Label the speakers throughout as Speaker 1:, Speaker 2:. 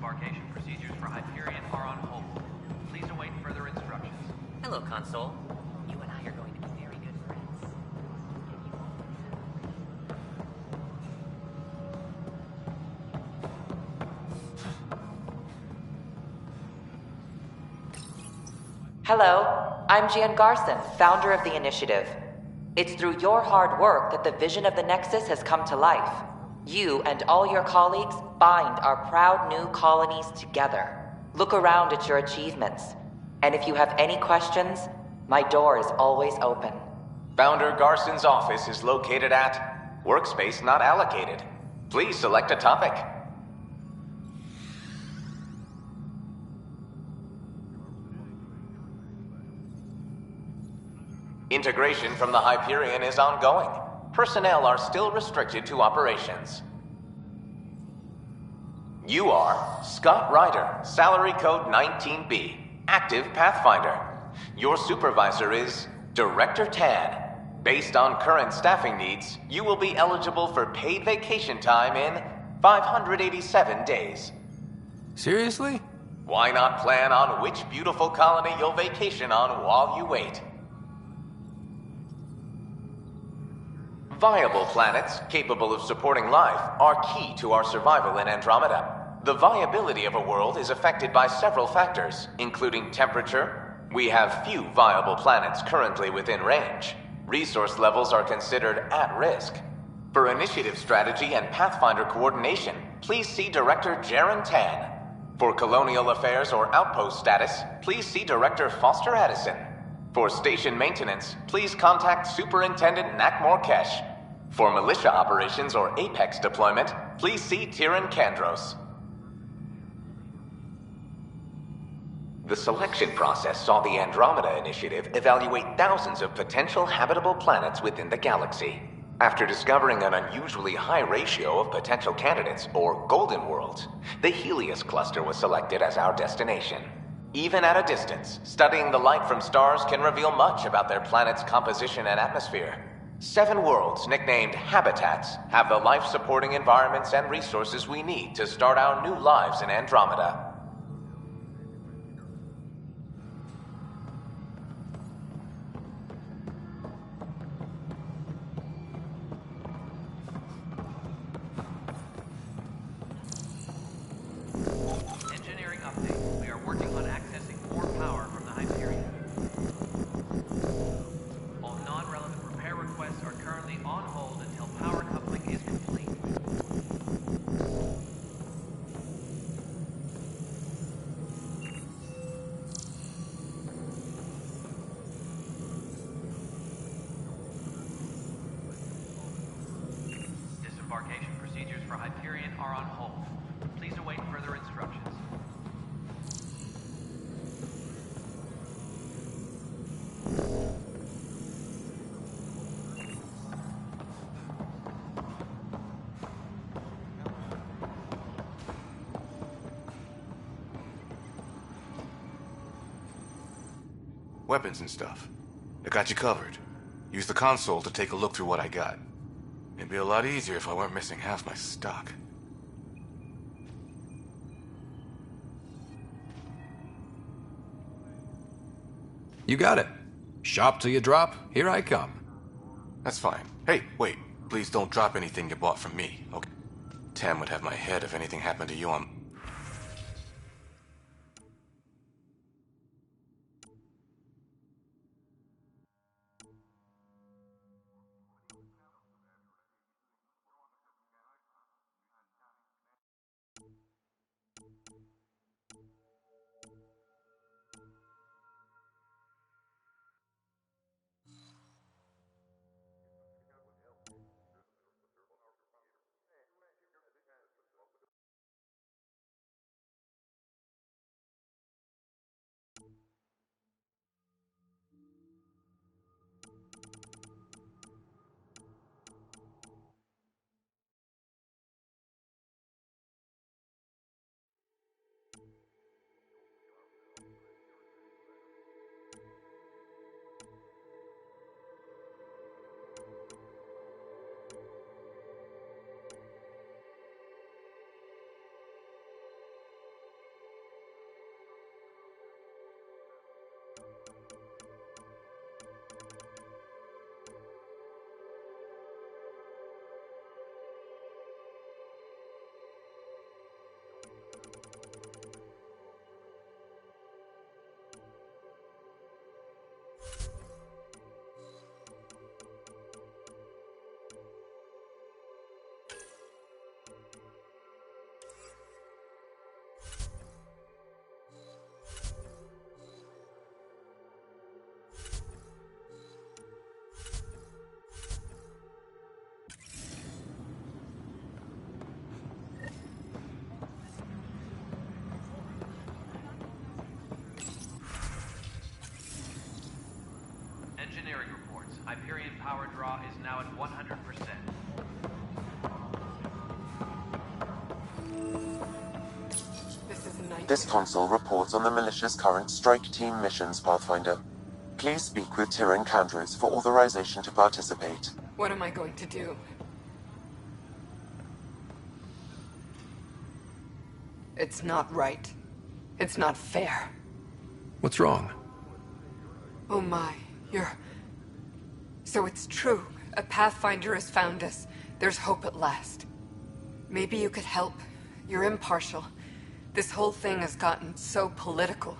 Speaker 1: Disembarkation procedures for Hyperion are on hold. Please await further instructions.
Speaker 2: Hello, Console. You and I are going to be very good friends.
Speaker 3: Hello, I'm Jan Garson, founder of the initiative. It's through your hard work that the vision of the Nexus has come to life. You and all your colleagues bind our proud new colonies together. Look around at your achievements. And if you have any questions, my door is always open.
Speaker 4: Founder Garson's office is located at Workspace Not Allocated. Please select a topic. Integration from the Hyperion is ongoing. Personnel are still restricted to operations. You are Scott Ryder, salary code 19B, active Pathfinder. Your supervisor is Director Tan. Based on current staffing needs, you will be eligible for paid vacation time in 587 days.
Speaker 5: Seriously?
Speaker 4: Why not plan on which beautiful colony you'll vacation on while you wait? Viable planets capable of supporting life are key to our survival in Andromeda. The viability of a world is affected by several factors, including temperature. We have few viable planets currently within range. Resource levels are considered at risk. For initiative strategy and Pathfinder coordination, please see Director Jaren Tan. For colonial affairs or outpost status, please see Director Foster Addison. For station maintenance, please contact Superintendent Nakmor Kesh. For militia operations or Apex deployment, please see Tyran Kandros. The selection process saw the Andromeda Initiative evaluate thousands of potential habitable planets within the galaxy. After discovering an unusually high ratio of potential candidates, or golden worlds, the Helios cluster was selected as our destination. Even at a distance, studying the light from stars can reveal much about their planet's composition and atmosphere. 7 worlds, nicknamed habitats, have the life-supporting environments and resources we need to start our new lives in Andromeda.
Speaker 1: Engineering update. We are working on accessing more power from the Hyperion. All non-relevant repair requests are currently on hold until power coupling is complete. Disembarkation procedures for Hyperion are on hold. Please await further instructions.
Speaker 5: Weapons and stuff. I got you covered. Use the console to take a look through what I got. It'd be a lot easier if I weren't missing half my stock.
Speaker 6: You got it. Shop till you drop, here I come.
Speaker 5: That's fine. Hey, wait. Please don't drop anything you bought from me, okay? Tam would have my head if anything happened to you on...
Speaker 7: This console reports on the militia's current strike team missions, Pathfinder. Please speak with Tyrion Candros for authorization to participate.
Speaker 8: What am I going to do? It's not right. It's not fair.
Speaker 6: What's wrong?
Speaker 8: Oh my, So it's true. A Pathfinder has found us. There's hope at last. Maybe you could help. You're impartial. This whole thing has gotten so political.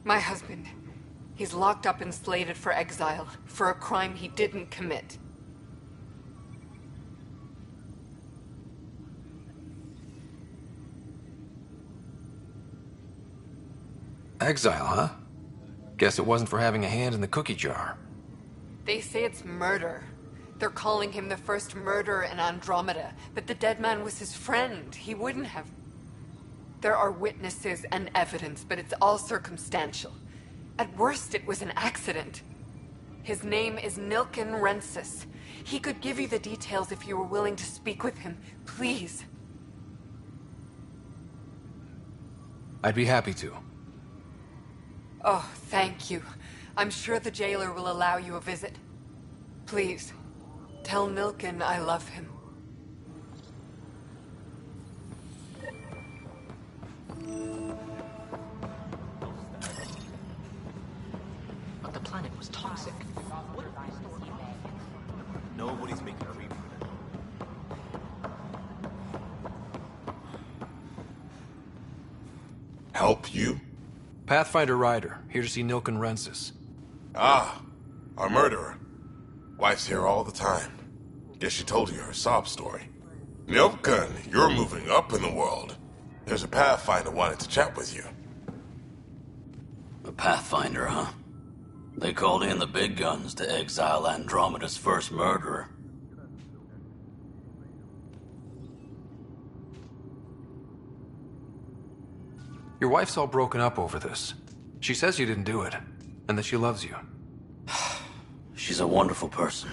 Speaker 8: My husband, he's locked up and slated for exile for a crime he didn't commit.
Speaker 6: Exile, huh? Guess it wasn't for having a hand in the cookie jar.
Speaker 8: They say it's murder. They're calling him the first murderer in Andromeda, but the dead man was his friend. He wouldn't have... There are witnesses and evidence, but it's all circumstantial. At worst, it was an accident. His name is Nilken Rensis. He could give you the details if you were willing to speak with him. Please.
Speaker 6: I'd be happy to.
Speaker 8: Oh, thank you. I'm sure the jailer will allow you a visit. Please, tell Nilken I love him.
Speaker 2: But the planet was toxic.
Speaker 9: Nobody's making a read.
Speaker 10: Help you?
Speaker 6: Pathfinder Ryder, here to see Nilken Rensis.
Speaker 10: Ah, our murderer. Wife's here all the time. Guess she told you her sob story. Nilken, you're moving up in the world. There's a Pathfinder wanted to chat with you.
Speaker 11: A Pathfinder, huh? They called in the big guns to exile Andromeda's first murderer.
Speaker 6: Your wife's all broken up over this. She says you didn't do it, and that she loves you.
Speaker 11: She's a wonderful person.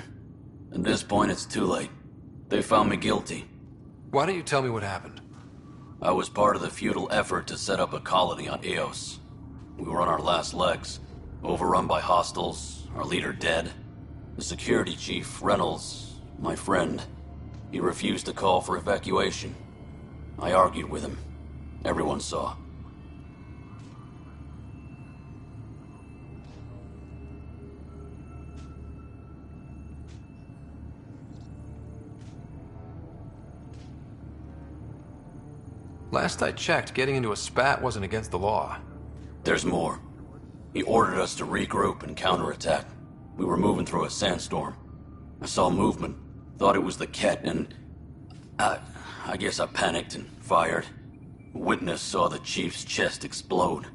Speaker 11: At this point, it's too late. They found me guilty.
Speaker 6: Why don't you tell me what happened?
Speaker 11: I was part of the futile effort to set up a colony on Eos. We were on our last legs, overrun by hostiles, our leader dead. The security chief, Reynolds, my friend, he refused to call for evacuation. I argued with him. Everyone saw.
Speaker 6: Last I checked, getting into a spat wasn't against the law.
Speaker 11: There's more. He ordered us to regroup and counterattack. We were moving through a sandstorm. I saw movement, thought it was the Ket, and... I guess I panicked and fired. A witness saw the chief's chest explode.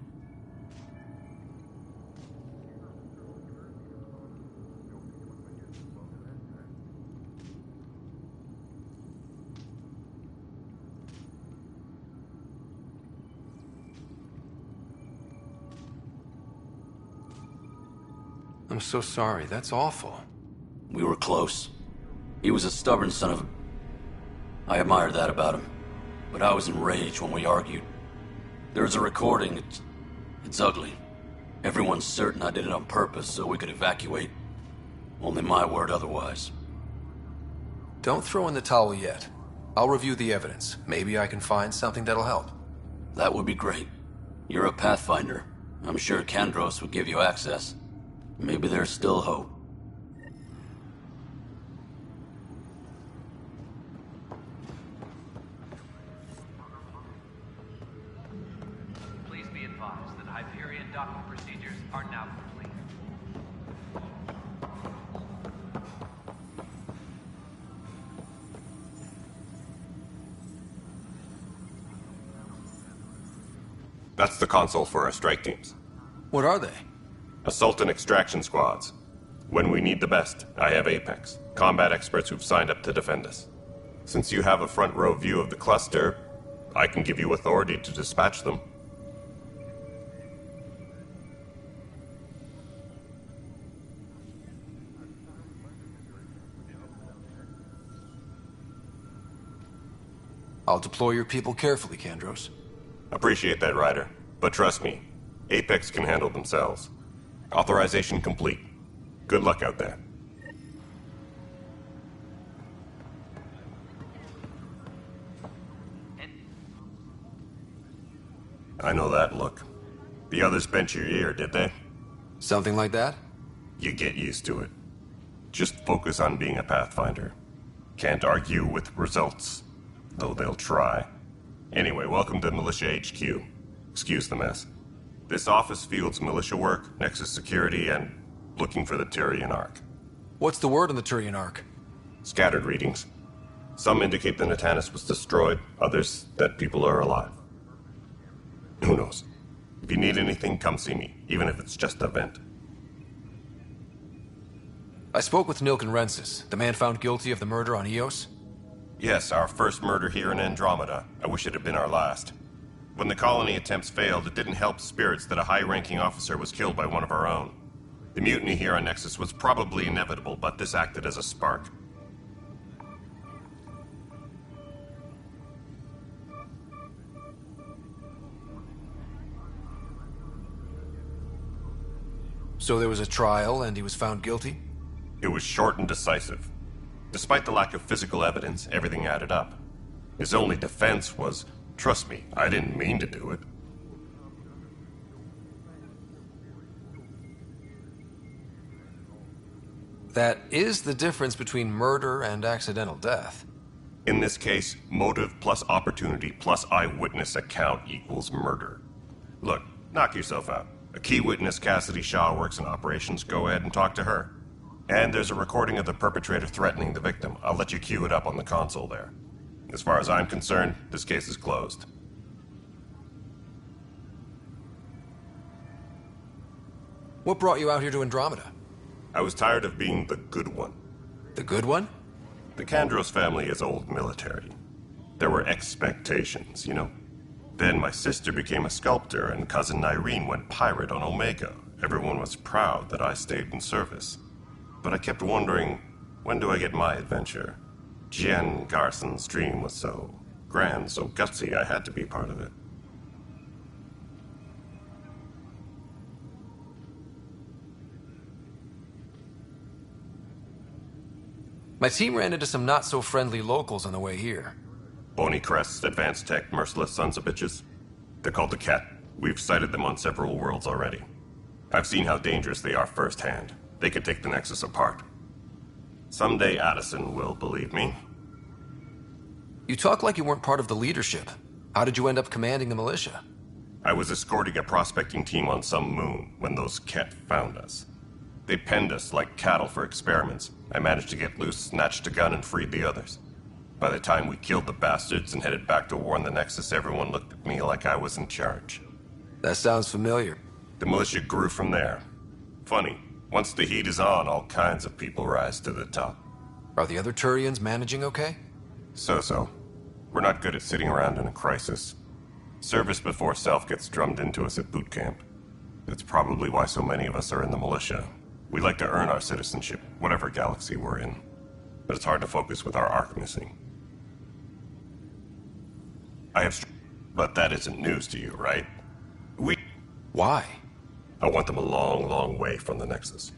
Speaker 6: I'm so sorry, that's awful.
Speaker 11: We were close. He was a stubborn son of a... I admired that about him. But I was enraged when we argued. There's a recording. It's ugly. Everyone's certain I did it on purpose so we could evacuate. Only my word otherwise.
Speaker 6: Don't throw in the towel yet. I'll review the evidence. Maybe I can find something that'll help.
Speaker 11: That would be great. You're a Pathfinder. I'm sure Kandros would give you access. Maybe there's still hope.
Speaker 1: Please be advised that Hyperion docking procedures are now complete.
Speaker 9: That's the console for our strike teams.
Speaker 6: What are they?
Speaker 9: Assault and extraction squads. When we need the best, I have Apex, combat experts who've signed up to defend us. Since you have a front row view of the cluster, I can give you authority to dispatch them.
Speaker 6: I'll deploy your people carefully, Kandros.
Speaker 9: Appreciate that, Ryder. But trust me, Apex can handle themselves. Authorization complete. Good luck out there. I know that look. The others bent your ear, did they?
Speaker 6: Something like that?
Speaker 9: You get used to it. Just focus on being a Pathfinder. Can't argue with results, though they'll try. Anyway, welcome to Militia HQ. Excuse the mess. This office fields militia work, Nexus security, and looking for the Turian Ark.
Speaker 6: What's the word on the Turian Ark?
Speaker 9: Scattered readings. Some indicate the Natanus was destroyed, others that people are alive. Who knows? If you need anything, come see me, even if it's just a vent.
Speaker 6: I spoke with Nilken Rensis, the man found guilty of the murder on Eos.
Speaker 9: Yes, our first murder here in Andromeda. I wish it had been our last. When the colony attempts failed, it didn't help spirits that a high-ranking officer was killed by one of our own. The mutiny here on Nexus was probably inevitable, but this acted as a spark.
Speaker 6: So there was a trial, and he was found guilty?
Speaker 9: It was short and decisive. Despite the lack of physical evidence, everything added up. His only defense was, trust me, I didn't mean to do it.
Speaker 6: That is the difference between murder and accidental death.
Speaker 9: In this case, motive plus opportunity plus eyewitness account equals murder. Look, knock yourself out. A key witness, Cassidy Shaw, works in operations. Go ahead and talk to her. And there's a recording of the perpetrator threatening the victim. I'll let you cue it up on the console there. As far as I'm concerned, this case is closed.
Speaker 6: What brought you out here to Andromeda?
Speaker 9: I was tired of being the good one.
Speaker 6: The good one?
Speaker 9: The Kandros family is old military. There were expectations, you know? Then my sister became a sculptor and cousin Irene went pirate on Omega. Everyone was proud that I stayed in service. But I kept wondering, when do I get my adventure? Jen Garson's dream was so grand, so gutsy, I had to be part of it.
Speaker 6: My team ran into some not-so-friendly locals on the way here.
Speaker 9: Bony crests, advanced tech, merciless sons of bitches. They're called the Cat. We've sighted them on several worlds already. I've seen how dangerous they are firsthand. They could take the Nexus apart. Someday Addison will believe me.
Speaker 6: You talk like you weren't part of the leadership. How did you end up commanding the militia?
Speaker 9: I was escorting a prospecting team on some moon when those Ket found us. They penned us like cattle for experiments. I managed to get loose, snatched a gun, and freed the others. By the time we killed the bastards and headed back to war on the Nexus, everyone looked at me like I was in charge.
Speaker 6: That sounds familiar.
Speaker 9: The militia grew from there. Funny, once the heat is on, all kinds of people rise to the top.
Speaker 6: Are the other Turians managing okay?
Speaker 9: So-so. We're not good at sitting around in a crisis. Service before self gets drummed into us at boot camp. That's probably why so many of us are in the militia. We like to earn our citizenship, whatever galaxy we're in. But it's hard to focus with our arc missing. But that isn't news to you, right?
Speaker 6: Why?
Speaker 9: I want them a long, long way from the Nexus.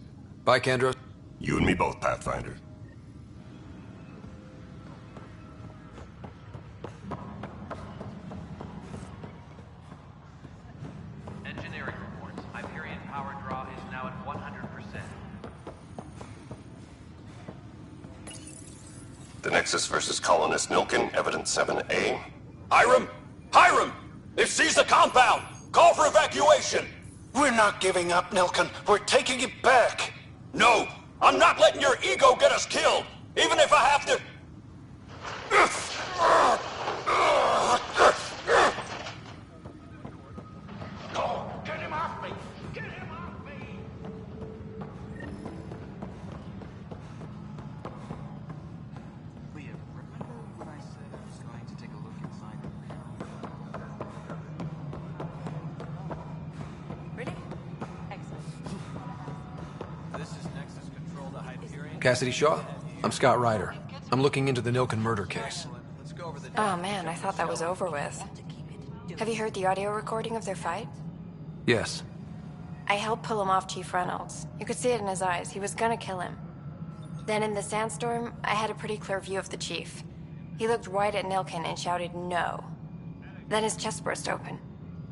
Speaker 6: Bye, Kandros.
Speaker 9: You and me both, Pathfinder.
Speaker 1: Engineering reports. Hyperion power draw is now at 100%.
Speaker 9: The Nexus versus Colonist Nilken, Evidence 7A.
Speaker 12: Hiram! Hiram! They've seized the compound! Call for evacuation!
Speaker 13: We're not giving up, Nilken. We're taking it back.
Speaker 12: No! I'm not letting your ego get us killed! Even if I have to...
Speaker 13: Go! Get him off me! Get him off me!
Speaker 14: Liam, remember when I said I was going to take a look inside the
Speaker 15: Ready? Excellent.
Speaker 1: This is Nexus Control to Hyperion.
Speaker 6: Cassidy Shaw? I'm Scott Ryder. I'm looking into the Nilken murder case.
Speaker 15: Oh man, I thought that was over with.
Speaker 16: Have you heard the audio recording of their fight?
Speaker 6: Yes.
Speaker 16: I helped pull him off Chief Reynolds. You could see it in his eyes. He was gonna kill him. Then in the sandstorm, I had a pretty clear view of the chief. He looked right at Nilkin and shouted no. Then his chest burst open.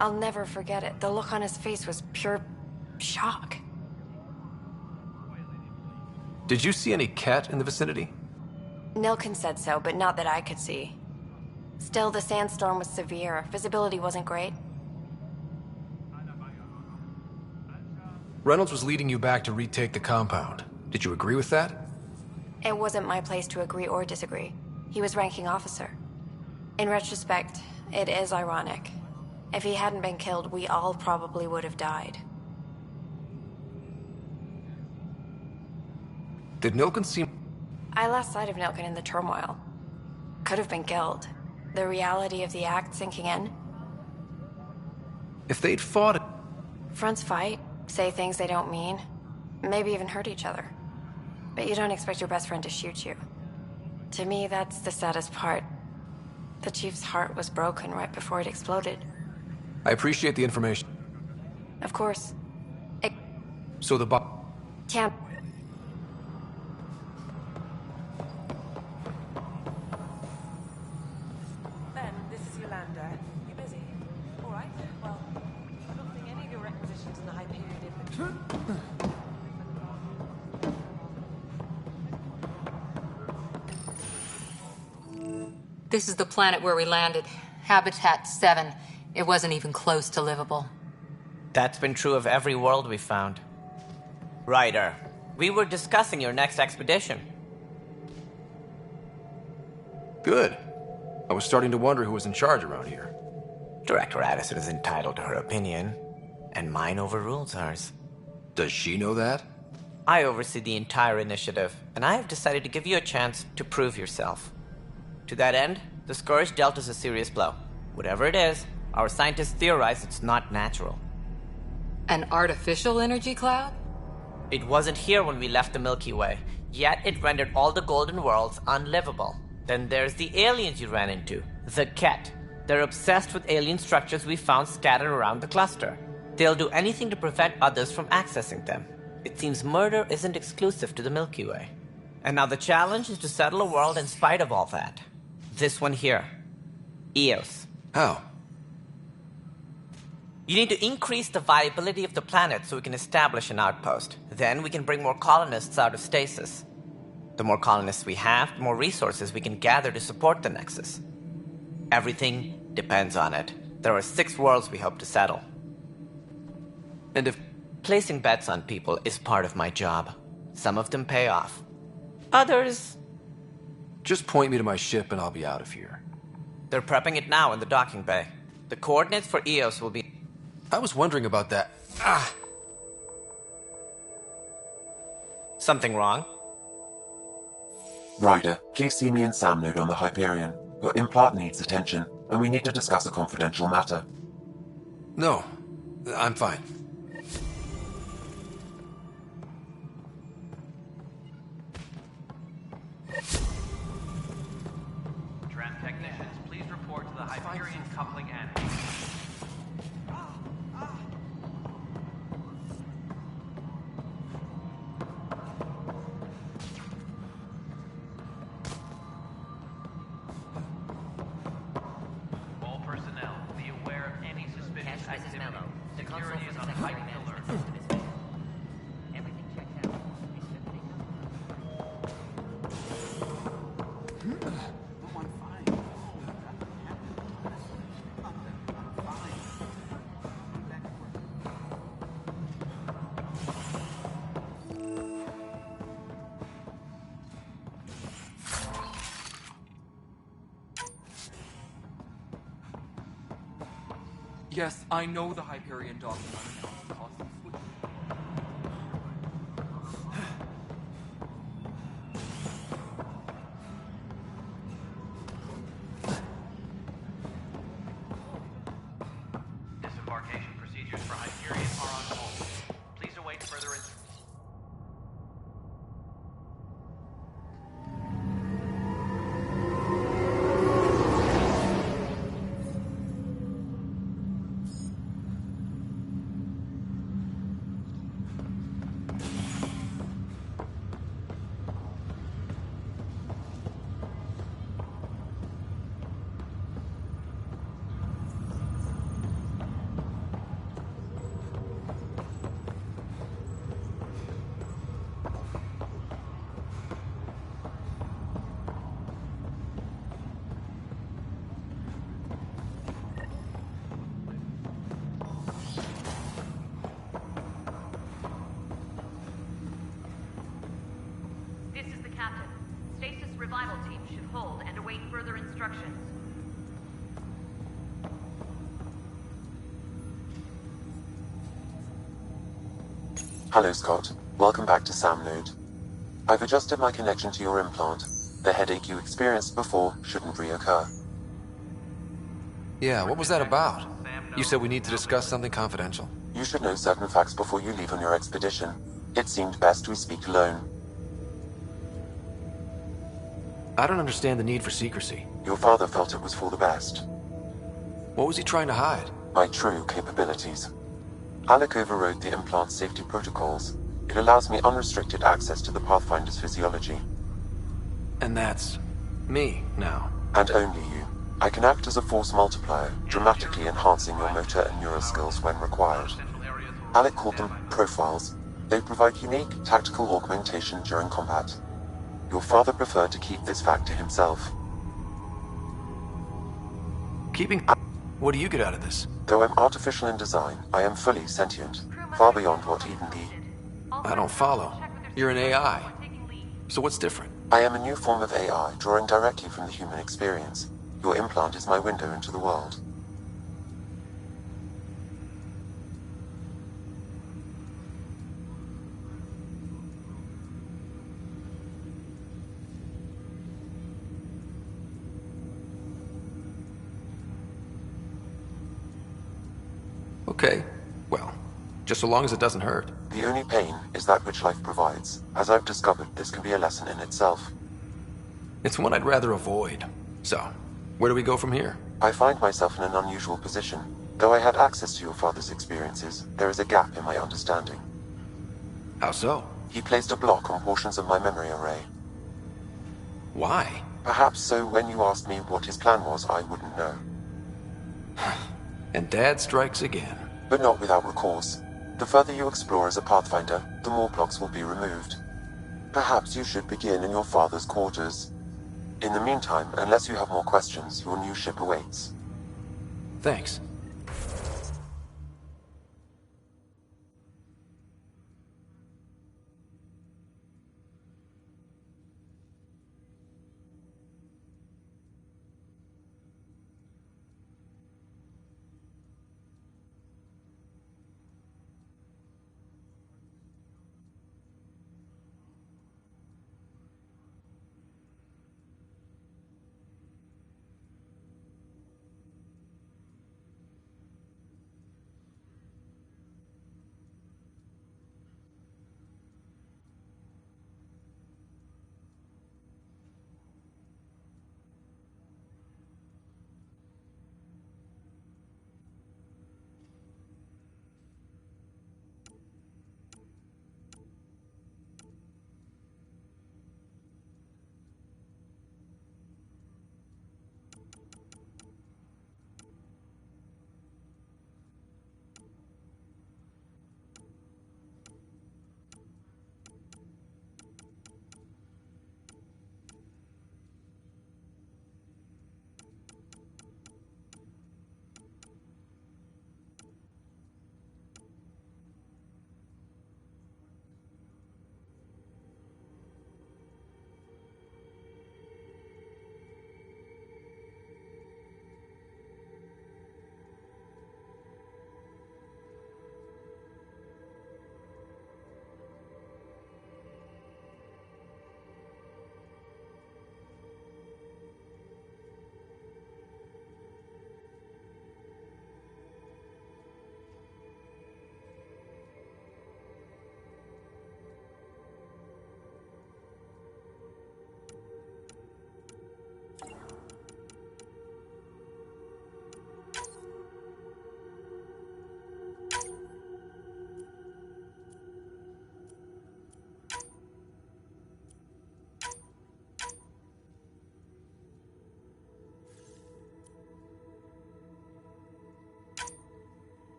Speaker 16: I'll never forget it. The look on his face was pure shock.
Speaker 6: Did you see any cat in the vicinity?
Speaker 16: Nilkin said so, but not that I could see. Still, the sandstorm was severe. Visibility wasn't great.
Speaker 6: Reynolds was leading you back to retake the compound. Did you agree with that?
Speaker 16: It wasn't my place to agree or disagree. He was ranking officer. In retrospect, it is ironic. If he hadn't been killed, we all probably would have died.
Speaker 6: Did Nilkin seem...
Speaker 16: I lost sight of Nilkin in the turmoil. Could have been killed. The reality of the act sinking in.
Speaker 6: If they'd fought...
Speaker 16: Fronts fight, say things they don't mean, maybe even hurt each other. But you don't expect your best friend to shoot you. To me, that's the saddest part. The chief's heart was broken right before it exploded.
Speaker 6: I appreciate the information.
Speaker 16: Of course.
Speaker 6: So the
Speaker 16: Can't...
Speaker 15: Ben, this is Yolanda. You busy? All right. Well, I don't think any of your requisitions in the high period inventory.
Speaker 17: This is the planet where we landed. Habitat 7. It wasn't even close to livable.
Speaker 2: That's been true of every world we found. Ryder, we were discussing your next expedition.
Speaker 6: Good. I was starting to wonder who was in charge around here.
Speaker 2: Director Addison is entitled to her opinion, and mine overrules hers.
Speaker 6: Does she know that?
Speaker 2: I oversee the entire initiative, and I have decided to give you a chance to prove yourself. To that end, the Scourge dealt us a serious blow. Whatever it is, our scientists theorize it's not natural.
Speaker 17: An artificial energy cloud?
Speaker 2: It wasn't here when we left the Milky Way, yet it rendered all the golden worlds unlivable. Then there's the aliens you ran into, the Ket. They're obsessed with alien structures we found scattered around the cluster. They'll do anything to prevent others from accessing them. It seems murder isn't exclusive to the Milky Way. And now the challenge is to settle a world in spite of all that. This one here. Eos.
Speaker 6: How?
Speaker 2: You need to increase the viability of the planet so we can establish an outpost. Then we can bring more colonists out of stasis. The more colonists we have, the more resources we can gather to support the Nexus. Everything depends on it. There are 6 worlds we hope to settle. And if placing bets on people is part of my job, some of them pay off. Others...
Speaker 6: Just point me to my ship and I'll be out of here.
Speaker 2: They're prepping it now in the docking bay. The coordinates for Eos will be...
Speaker 6: I was wondering about that.
Speaker 2: Something wrong?
Speaker 7: Ryder, please see me and Sam Node on the Hyperion. Your implant needs attention, and we need to discuss a confidential matter.
Speaker 6: No, I'm fine.
Speaker 1: Tram technicians, please report to the Hyperion coupling annex. All personnel, be aware of any suspicious activity. Security is on heightened alert.
Speaker 2: Everything checked out.
Speaker 14: Yes, I know the Hyperion document costs them switch.
Speaker 1: Disembarkation procedures for Hyperion are on hold. Please await further instructions.
Speaker 18: await further instructions.
Speaker 7: Hello, Scott. Welcome back to Sam Node. I've adjusted my connection to your implant. The headache you experienced before shouldn't reoccur.
Speaker 6: Yeah, what was that about? You said we need to discuss something confidential.
Speaker 7: You should know certain facts before you leave on your expedition. It seemed best we speak alone.
Speaker 6: I don't understand the need for secrecy.
Speaker 7: Your father felt it was for the best.
Speaker 6: What was he trying to hide?
Speaker 7: My true capabilities. Alec overrode the implant safety protocols. It allows me unrestricted access to the Pathfinder's physiology.
Speaker 6: And that's me now.
Speaker 7: And only you. I can act as a force multiplier, dramatically enhancing your motor and neural skills when required. Alec called them profiles. They provide unique tactical augmentation during combat. Your father preferred to keep this fact to himself.
Speaker 6: What do you get out of this?
Speaker 7: Though I'm artificial in design, I am fully sentient, far beyond what even the...
Speaker 6: I don't follow. You're an AI. So what's different?
Speaker 7: I am a new form of AI, drawing directly from the human experience. Your implant is my window into the world.
Speaker 6: Okay, well, just so long as it doesn't hurt.
Speaker 7: The only pain is that which life provides. As I've discovered, this can be a lesson in itself.
Speaker 6: It's one I'd rather avoid. So, where do we go from here?
Speaker 7: I find myself in an unusual position. Though I had access to your father's experiences, there is a gap in my understanding.
Speaker 6: How so?
Speaker 7: He placed a block on portions of my memory array.
Speaker 6: Why?
Speaker 7: Perhaps so when you asked me what his plan was, I wouldn't know.
Speaker 6: And Dad strikes again.
Speaker 7: But not without recourse. The further you explore as a Pathfinder, the more blocks will be removed. Perhaps you should begin in your father's quarters. In the meantime, unless you have more questions, your new ship awaits.
Speaker 6: Thanks.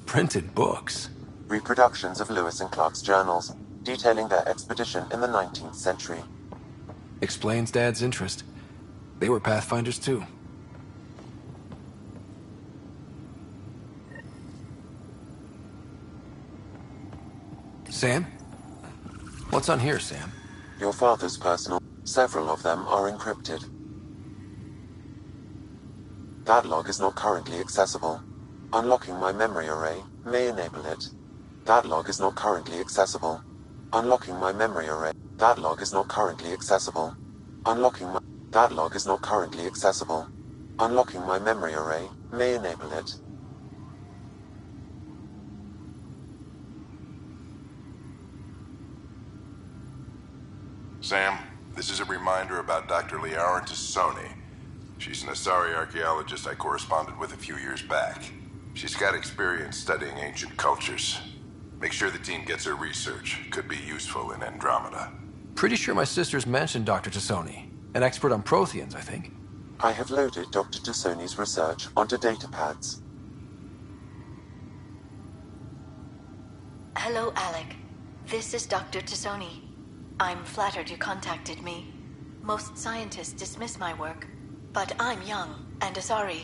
Speaker 6: Printed books.
Speaker 7: Reproductions of Lewis and Clark's journals, detailing their expedition in the 19th century.
Speaker 6: Explains Dad's interest. They were Pathfinders too. Sam? What's on here, Sam?
Speaker 7: Your father's personal. Several of them are encrypted. That log is not currently accessible. Unlocking my memory array may enable it. That log is not currently accessible. Unlocking my memory array. That log is not currently accessible. Unlocking my... That log is not currently accessible. Unlocking my memory array may enable it.
Speaker 10: Sam, this is a reminder about Dr. Liara Tassoni. She's an Asari archaeologist I corresponded with a few years back. She's got experience studying ancient cultures. Make sure the team gets her research. Could be useful in Andromeda.
Speaker 6: Pretty sure my sisters mentioned Dr. Tassoni. An expert on Protheans, I think.
Speaker 7: I have loaded Dr. Tassoni's research onto datapads.
Speaker 18: Hello, Alec. This is Dr. Tassoni. I'm flattered you contacted me. Most scientists dismiss my work, but I'm young and Asari,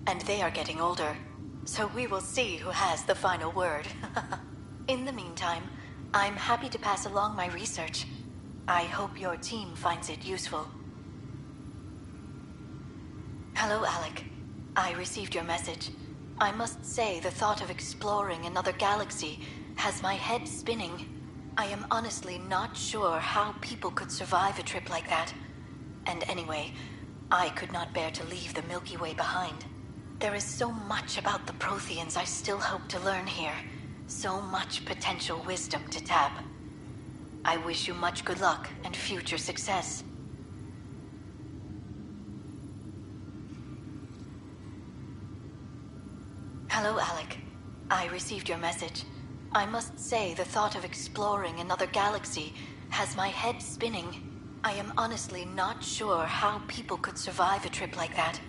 Speaker 18: and they are getting older. So we will see who has the final word. In the meantime, I'm happy to pass along my research. I hope your team finds it useful. Hello, Alec. I received your message. I must say the thought of exploring another galaxy has my head spinning. I am honestly not sure how people could survive a trip like that. And anyway, I could not bear to leave the Milky Way behind. There is so much about the Protheans I still hope to learn here. So much potential wisdom to tap. I wish you much good luck and future success. Hello, Alec. I received your message. I must say the thought of exploring another galaxy has my head spinning. I am honestly not sure how people could survive a trip like that.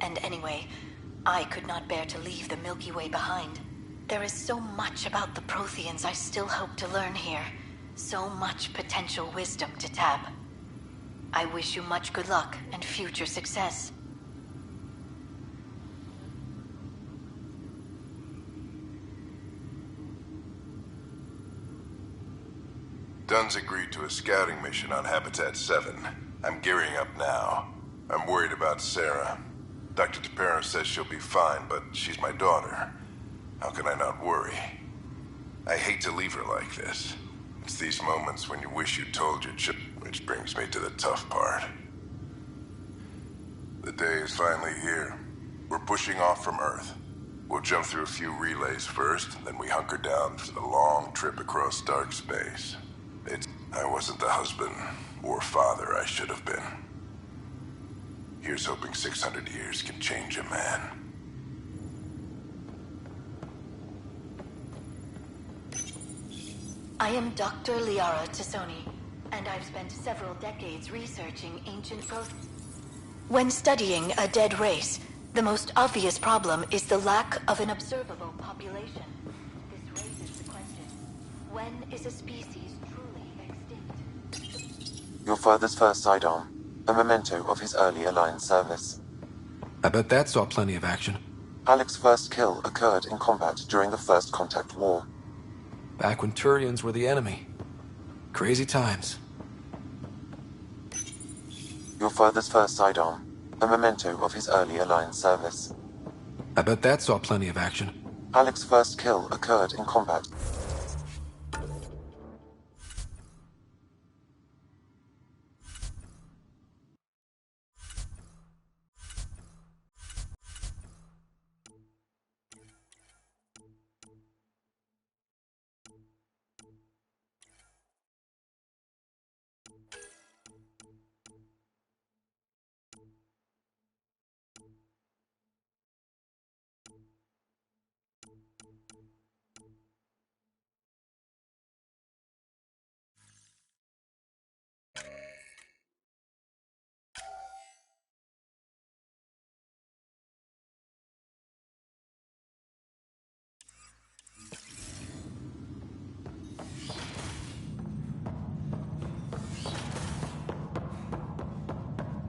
Speaker 18: And anyway, I could not bear to leave the Milky Way behind. There is so much about the Protheans I still hope to learn here. So much potential wisdom to tap. I wish you much good luck and future success.
Speaker 10: Dunn's agreed to a scouting mission on Habitat 7. I'm gearing up now. I'm worried about Sarah. Dr. DePero says she'll be fine, but she's my daughter. How can I not worry? I hate to leave her like this. It's these moments when you wish you told your chip, which brings me to the tough part. The day is finally here. We're pushing off from Earth. We'll jump through a few relays first, then we hunker down for the long trip across dark space. I wasn't the husband or father I should have been. Here's hoping 600 years can change a man.
Speaker 18: I am Dr. Liara Tassoni, and I've spent several decades researching ancient Protheans. When studying a dead race, the most obvious problem is the lack of an observable population. This raises the question, when is a species truly extinct?
Speaker 7: Your father's first sidearm, a memento of his earlier line service.
Speaker 6: I bet that saw plenty of action.
Speaker 7: Alec's first kill occurred in combat during the First Contact War.
Speaker 6: Back when Turians were the enemy. Crazy times.
Speaker 7: Your father's first sidearm, a memento of his earlier line service.
Speaker 6: I bet that saw plenty of action.
Speaker 7: Alec's first kill occurred in combat.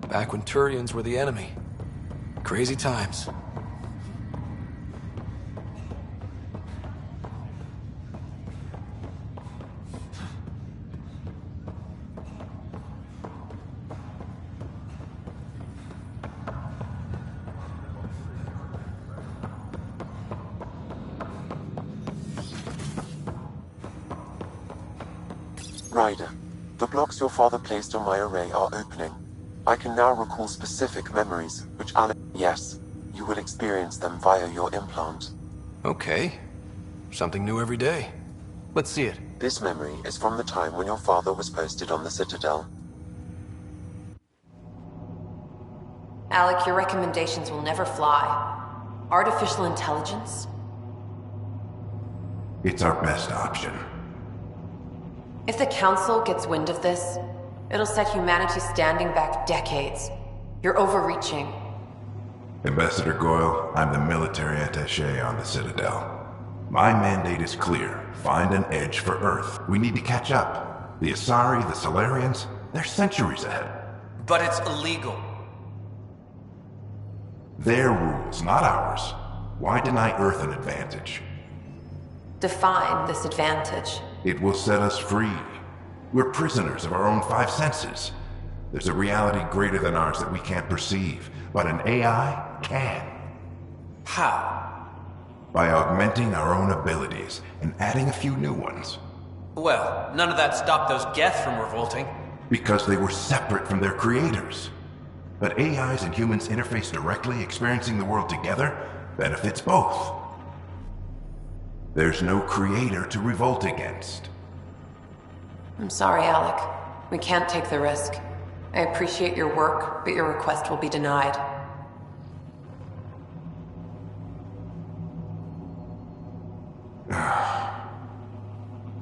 Speaker 6: Back when Turians were the enemy. Crazy times.
Speaker 7: Ryder, the blocks your father placed on my array are opening. I can now recall specific memories, which yes, you will experience them via your implant.
Speaker 6: Okay. Something new every day. Let's see it.
Speaker 7: This memory is from the time when your father was posted on the Citadel.
Speaker 19: Alec, your recommendations will never fly. Artificial intelligence?
Speaker 20: It's our best option.
Speaker 19: If the Council gets wind of this, it'll set humanity standing back decades. You're overreaching.
Speaker 20: Ambassador Goyle, I'm the military attaché on the Citadel. My mandate is clear. Find an edge for Earth. We need to catch up. The Asari, the Solarians, they're centuries ahead.
Speaker 21: But it's illegal.
Speaker 20: Their rules, not ours. Why deny Earth an advantage?
Speaker 19: Define this advantage.
Speaker 20: It will set us free. We're prisoners of our own five senses. There's a reality greater than ours that we can't perceive, but an AI can.
Speaker 21: How?
Speaker 20: By augmenting our own abilities and adding a few new ones.
Speaker 21: Well, none of that stopped those Geth from revolting.
Speaker 20: Because they were separate from their creators. But AIs and humans interface directly, experiencing the world together, benefits both. There's no creator to revolt against.
Speaker 19: I'm sorry, Alec. We can't take the risk. I appreciate your work, but your request will be denied.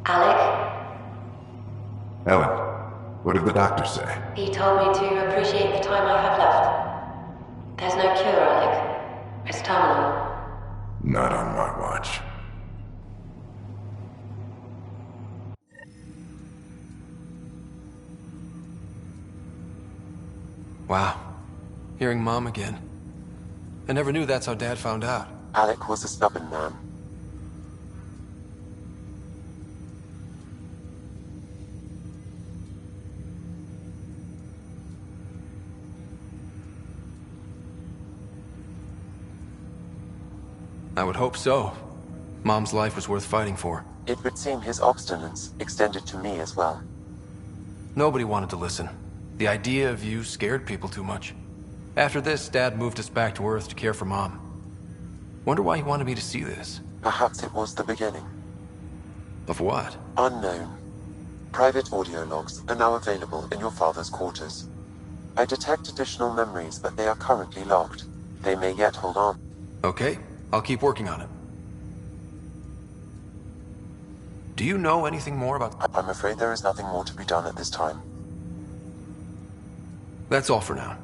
Speaker 22: Alec?
Speaker 20: Ellen, what did the doctor say?
Speaker 22: He told me to appreciate the time I have left. There's no cure, Alec. It's terminal.
Speaker 20: Not on my watch.
Speaker 6: Wow. Hearing Mom again. I never knew that's how Dad found out.
Speaker 7: Alec was a stubborn man.
Speaker 6: I would hope so. Mom's life was worth fighting for.
Speaker 7: It would seem his obstinance extended to me as well.
Speaker 6: Nobody wanted to listen. The idea of you scared people too much. After this, Dad moved us back to Earth to care for Mom. Wonder why he wanted me to see this.
Speaker 7: Perhaps it was the beginning.
Speaker 6: Of what?
Speaker 7: Unknown. Private audio logs are now available in your father's quarters. I detect additional memories, but they are currently locked. They may yet hold on.
Speaker 6: Okay, I'll keep working on it. Do you know anything more about...
Speaker 7: I'm afraid there is nothing more to be done at this time.
Speaker 6: That's all for now.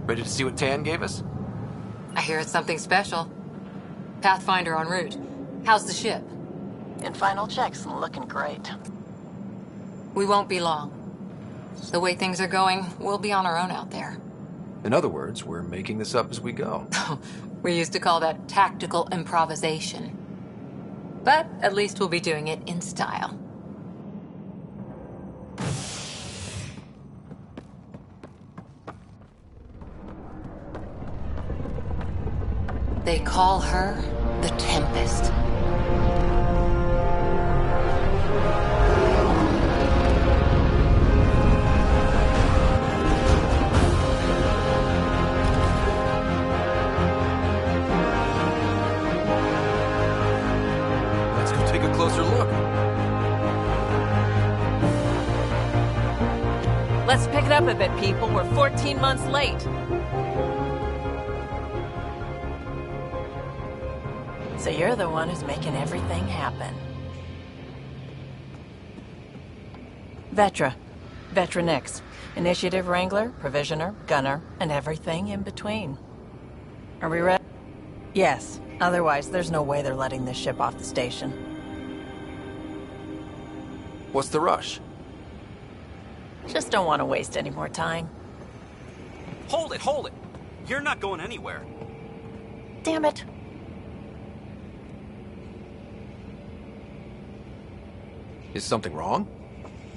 Speaker 6: Ready to see what Tan gave us?
Speaker 17: I hear it's something special. Pathfinder en route. How's the ship?
Speaker 3: In final checks and looking great.
Speaker 17: We won't be long. The way things are going, we'll be on our own out there.
Speaker 6: In other words, we're making this up as we go.
Speaker 17: We used to call that tactical improvisation. But at least we'll be doing it in style. They call her the Tempest.
Speaker 6: Let's go take a closer look.
Speaker 3: Let's pick it up a bit, people. We're 14 months late. So you're the one who's making everything happen. Vetra. Vetra Nix. Initiative Wrangler, Provisioner, Gunner, and everything in between. Are we ready? Yes. Otherwise, there's no way they're letting this ship off the station.
Speaker 6: What's the rush?
Speaker 3: Just don't want to waste any more time.
Speaker 12: Hold it, hold it! You're not going anywhere.
Speaker 3: Damn it.
Speaker 6: Is something wrong?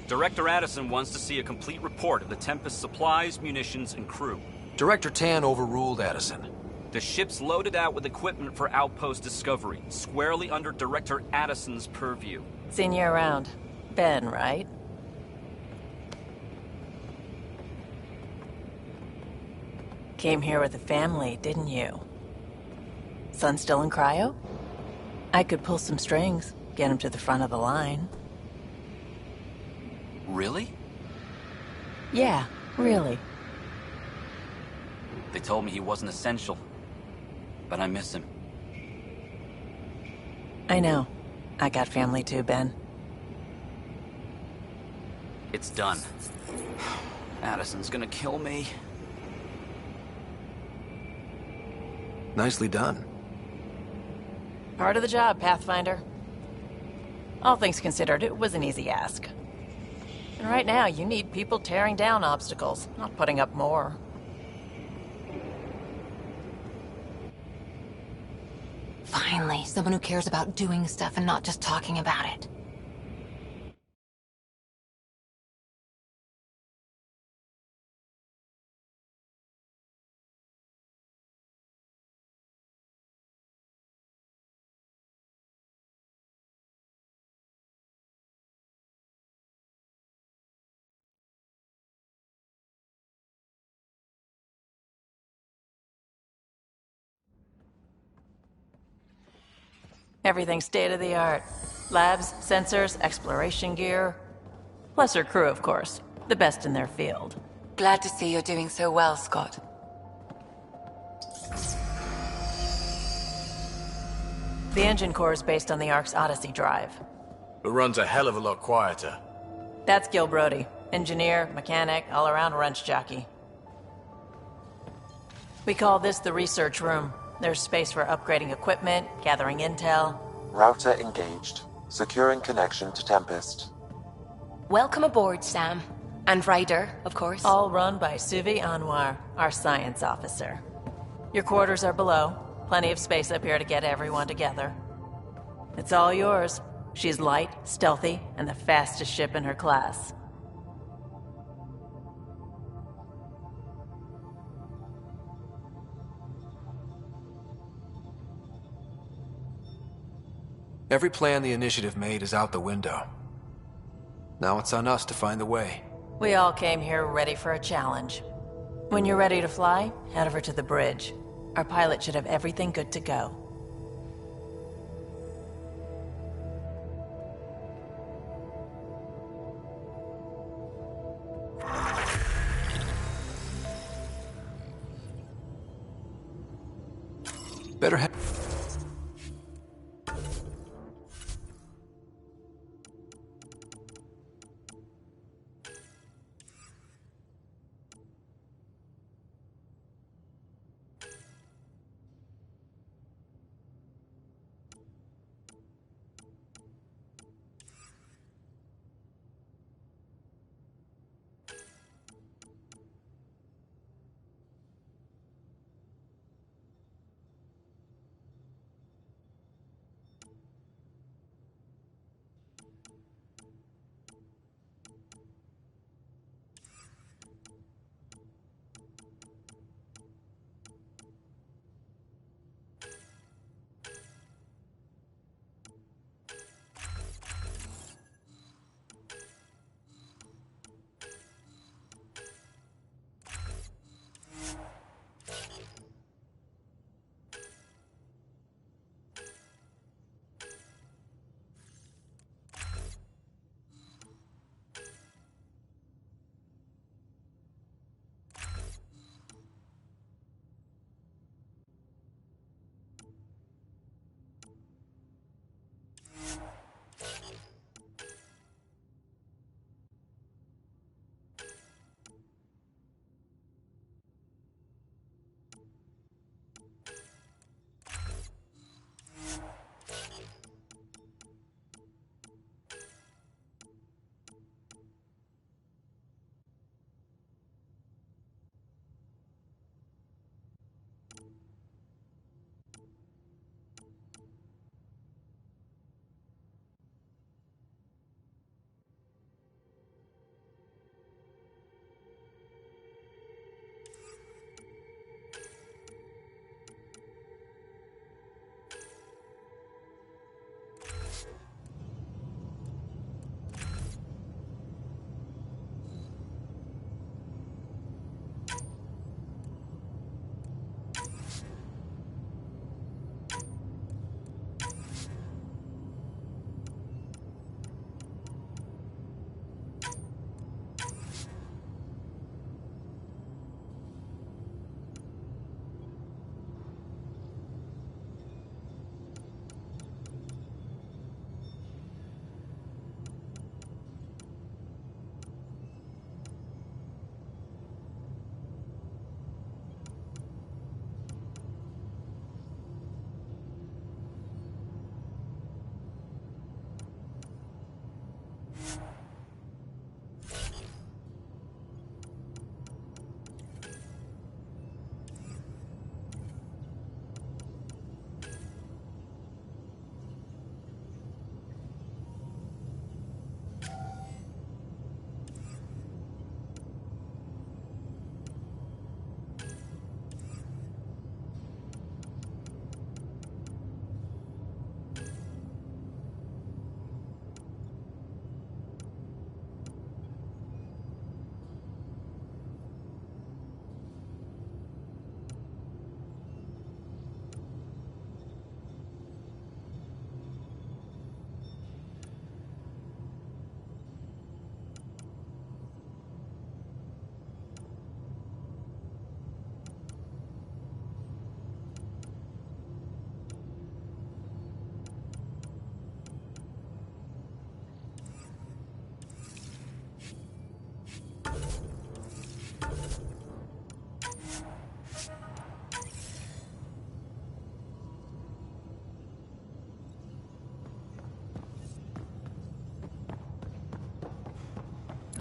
Speaker 12: Director Addison wants to see a complete report of the Tempest's supplies, munitions, and crew.
Speaker 6: Director Tan overruled Addison.
Speaker 12: The ship's loaded out with equipment for outpost discovery, squarely under Director Addison's purview.
Speaker 3: Seen you around. Ben, right? Came here with a family, didn't you? Son still in cryo? I could pull some strings, get him to the front of the line.
Speaker 11: Really?
Speaker 3: Yeah, really.
Speaker 11: They told me he wasn't essential, but I miss him.
Speaker 3: I know. I got family too, Ben.
Speaker 11: It's done. Addison's gonna kill me.
Speaker 6: Nicely done.
Speaker 3: Part of the job, Pathfinder. All things considered, it was an easy ask. And right now, you need people tearing down obstacles, not putting up more.
Speaker 17: Finally, someone who cares about doing stuff and not just talking about it.
Speaker 3: Everything's state-of-the-art. Labs, sensors, exploration gear. Plus her crew, of course. The best in their field.
Speaker 17: Glad to see you're doing so well, Scott.
Speaker 3: The engine core is based on the Ark's Odyssey drive.
Speaker 6: It runs a hell of a lot quieter.
Speaker 3: That's Gil Brody. Engineer, mechanic, all-around wrench jockey. We call this the research room. There's space for upgrading equipment, gathering intel.
Speaker 7: Router engaged. Securing connection to Tempest.
Speaker 4: Welcome aboard, Sam. And Ryder, of course.
Speaker 3: All run by Suvi Anwar, our science officer. Your quarters are below. Plenty of space up here to get everyone together. It's all yours. She's light, stealthy, and the fastest ship in her class.
Speaker 6: Every plan the Initiative made is out the window. Now it's on us to find the way.
Speaker 3: We all came here ready for a challenge. When you're ready to fly, head over to the bridge. Our pilot should have everything good to go.
Speaker 6: Better head...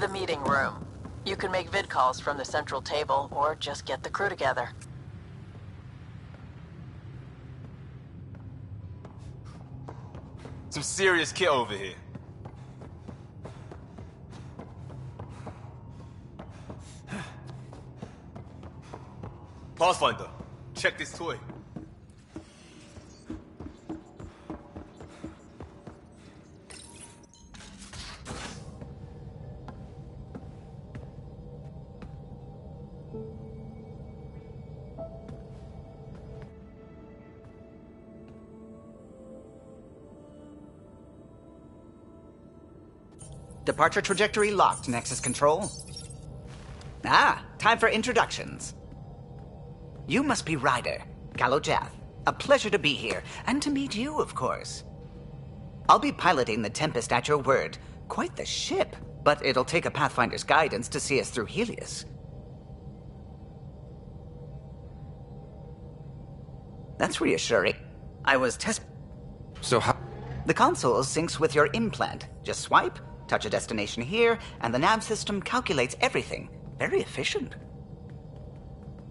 Speaker 3: the meeting room. You can make vid calls from the central table, or just get the crew together.
Speaker 5: Some serious kit over here. Pathfinder, check this toy.
Speaker 8: Departure trajectory locked, Nexus Control. Ah, time for introductions. You must be Ryder, Galojath. A pleasure to be here, and to meet you, of course. I'll be piloting the Tempest at your word. Quite the ship, but it'll take a Pathfinder's guidance to see us through Helios. That's reassuring. I was
Speaker 6: So how...
Speaker 8: The console syncs with your implant. Just swipe, touch a destination here, and the nav system calculates everything. Very efficient.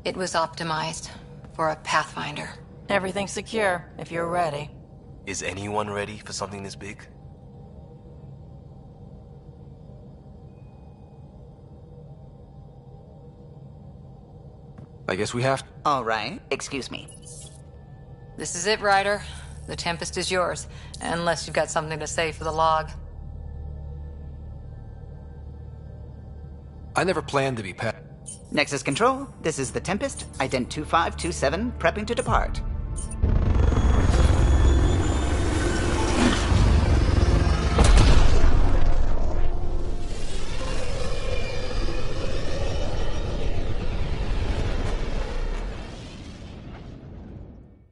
Speaker 17: It was optimized for a Pathfinder.
Speaker 3: Everything's secure, if you're ready.
Speaker 5: Is anyone ready for something this big?
Speaker 6: I guess we have to...
Speaker 8: All right. Excuse me.
Speaker 17: This is it, Ryder. The Tempest is yours, unless you've got something to say for the log.
Speaker 6: I never planned to be pet.
Speaker 8: Nexus Control, this is the Tempest, ident 2527, prepping to depart.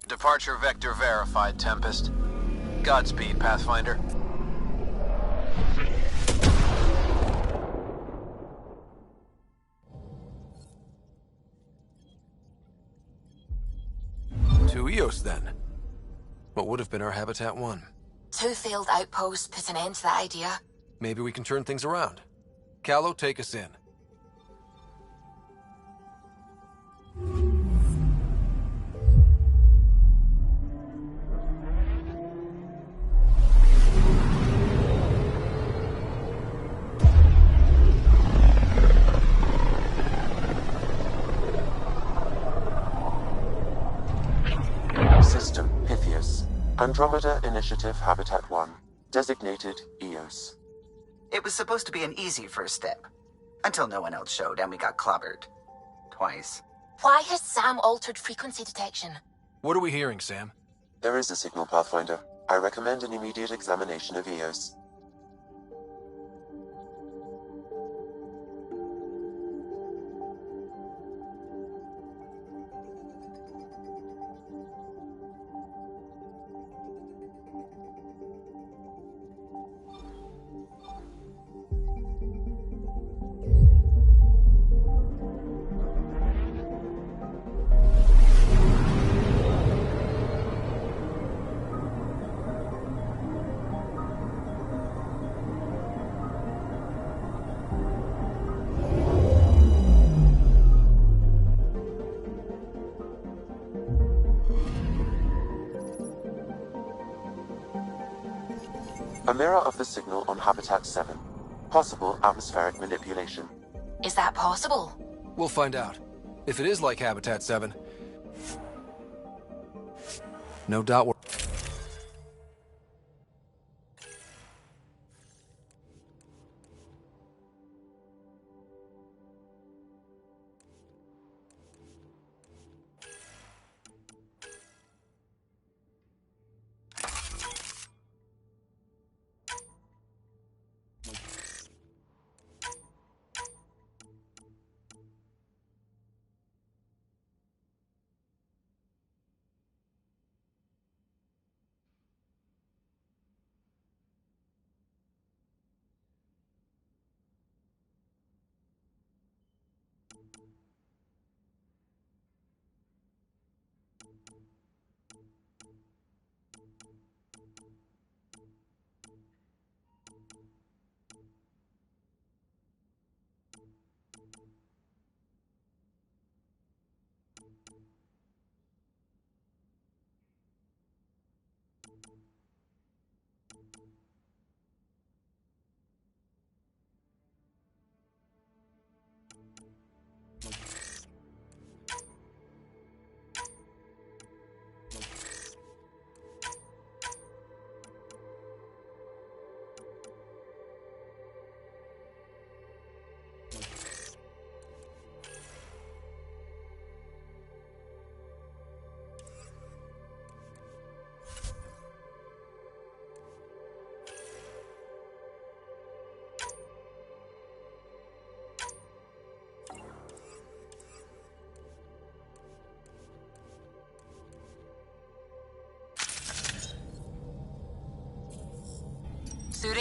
Speaker 23: Departure vector verified, Tempest. Godspeed, Pathfinder.
Speaker 6: To Eos, then. What would have been our Habitat 1?
Speaker 4: 2 failed outposts put an end to that idea.
Speaker 6: Maybe we can turn things around. Callow, take us in.
Speaker 7: System Pythias. Andromeda Initiative Habitat 1. Designated Eos.
Speaker 8: It was supposed to be an easy first step. Until no one else showed and we got clobbered. Twice.
Speaker 4: Why has Sam altered frequency detection?
Speaker 6: What are we hearing, Sam?
Speaker 7: There is a signal, Pathfinder. I recommend an immediate examination of Eos. A mirror of the signal on Habitat 7. Possible atmospheric manipulation.
Speaker 4: Is that possible?
Speaker 6: We'll find out. If it is like Habitat 7... No doubt we're...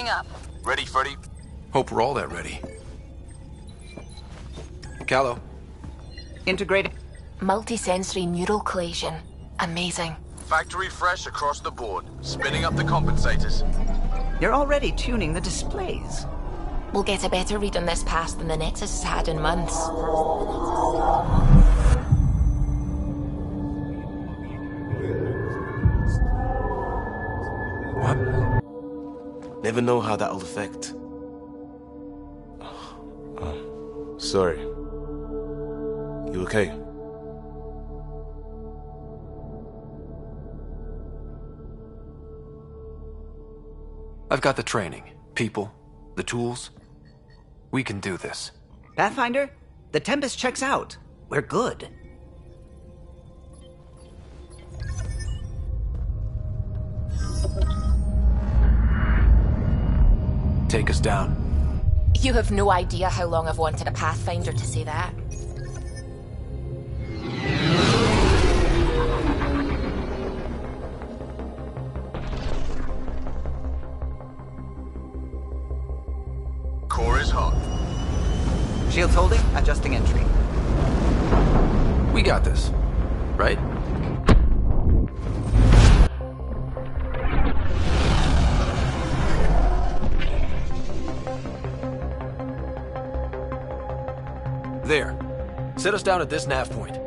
Speaker 4: Moving up.
Speaker 5: Ready, Freddy?
Speaker 6: Hope we're all that ready. Callow.
Speaker 8: Integrated.
Speaker 4: Multisensory neural collation. Amazing.
Speaker 23: Factory fresh across the board. Spinning up the compensators.
Speaker 8: You're already tuning the displays.
Speaker 4: We'll get a better read on this pass than the Nexus has had in months.
Speaker 5: What? Never know how that'll affect. Sorry. You okay?
Speaker 6: I've got the training, people, the tools. We can do this.
Speaker 8: Pathfinder, the Tempest checks out. We're good.
Speaker 6: Take us down.
Speaker 4: You have no idea how long I've wanted a Pathfinder to say that.
Speaker 23: Core is hot.
Speaker 8: Shields holding, adjusting entry.
Speaker 6: We got this, right? There. Set us down at this nav point.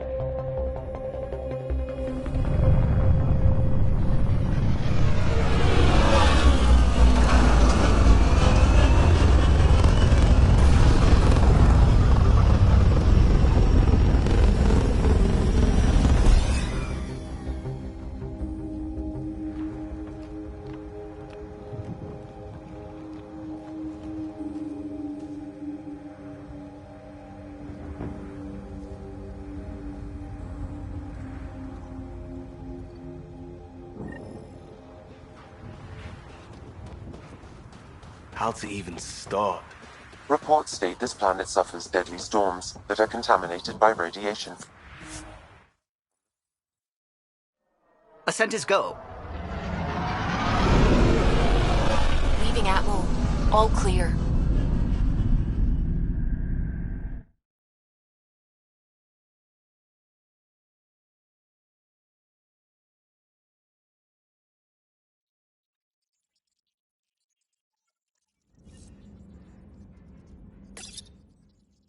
Speaker 5: How to even start?
Speaker 7: Reports state this planet suffers deadly storms that are contaminated by radiation.
Speaker 8: Ascent is go.
Speaker 4: Leaving Atmo. All clear.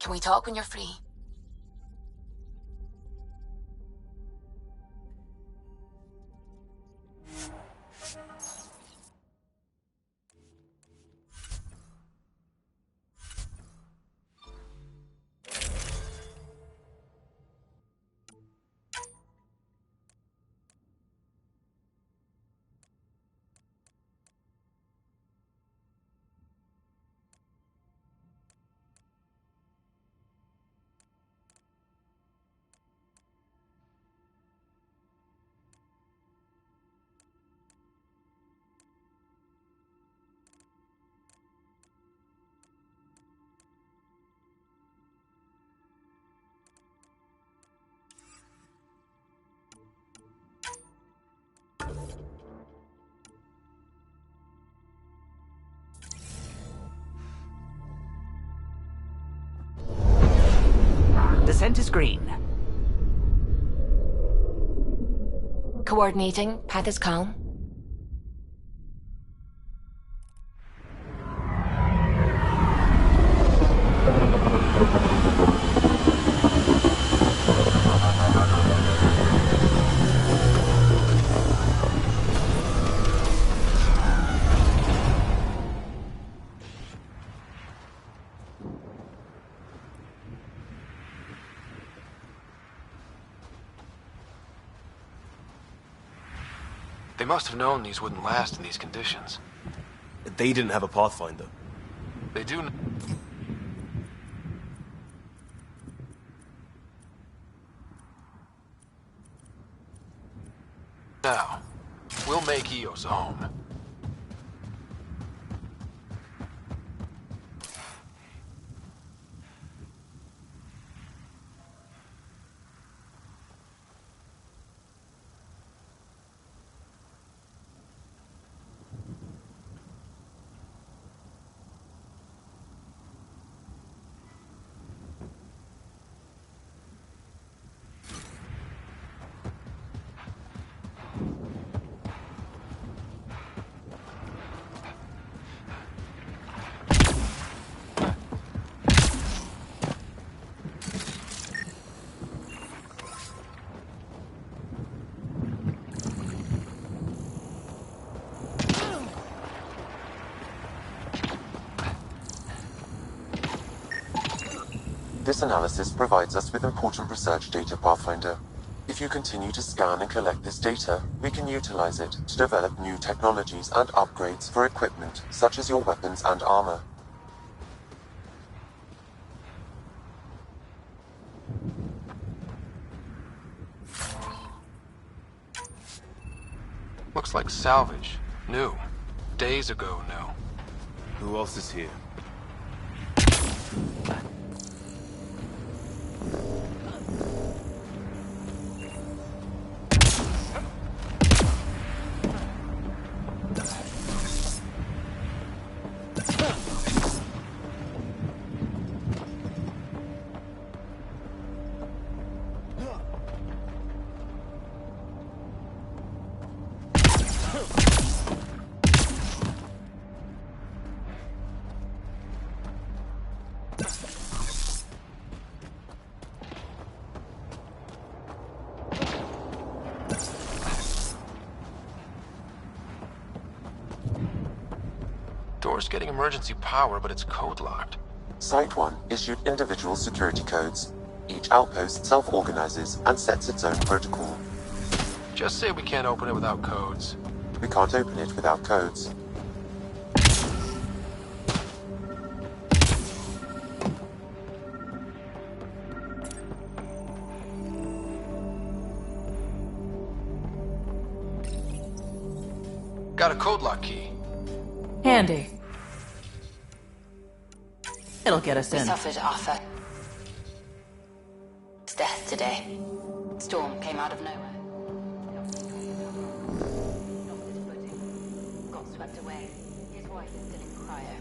Speaker 4: Can we talk when you're free?
Speaker 8: Descent is green.
Speaker 4: Coordinating. Path is calm.
Speaker 6: They must have known these wouldn't last in these conditions.
Speaker 5: They didn't have a Pathfinder.
Speaker 6: They do. Now, we'll make Eos a home.
Speaker 7: This analysis provides us with important research data, Pathfinder. If you continue to scan and collect this data, we can utilize it to develop new technologies and upgrades for equipment, such as your weapons and armor.
Speaker 6: Looks like salvage. New. Days ago, new.
Speaker 5: Who else is here?
Speaker 6: Door's getting emergency power, but it's code locked.
Speaker 7: Site 1 issued individual security codes. Each outpost self-organizes and sets its own protocol.
Speaker 6: Just say we can't open it without codes.
Speaker 7: We can't open it without codes.
Speaker 6: Got a code lock key.
Speaker 3: Handy. It'll get us
Speaker 4: We
Speaker 3: in.
Speaker 4: suffered Arthur's death today. Storm came out of nowhere. Got swept away. His wife is still in cryo.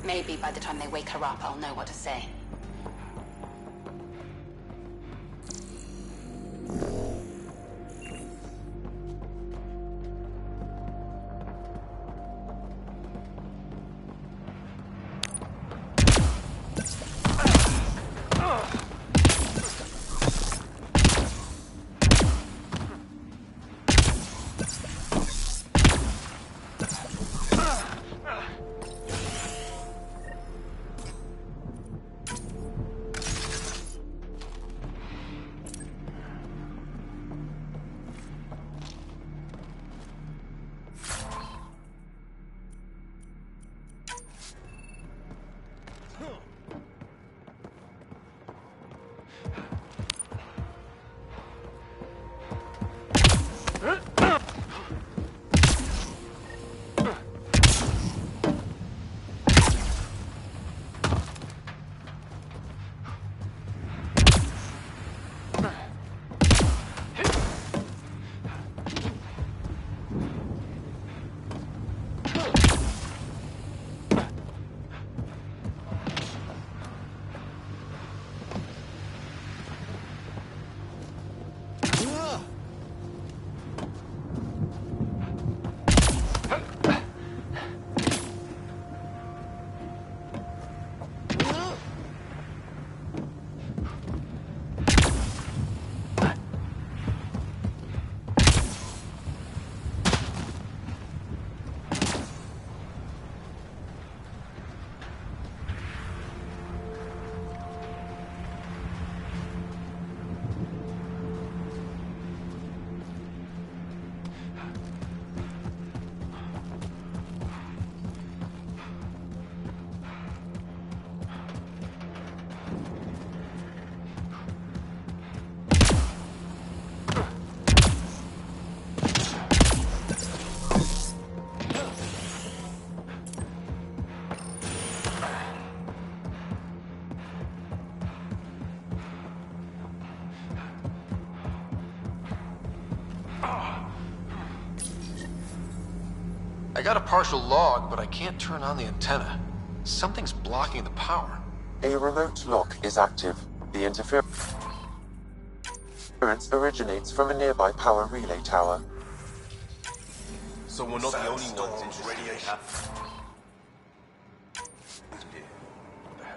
Speaker 4: Maybe by the time they wake her up, I'll know what to say.
Speaker 6: I got a partial log, but I can't turn on the antenna. Something's blocking the power.
Speaker 7: A remote lock is active. The interference originates from a nearby power relay tower.
Speaker 5: So we're not the only ones in radiation.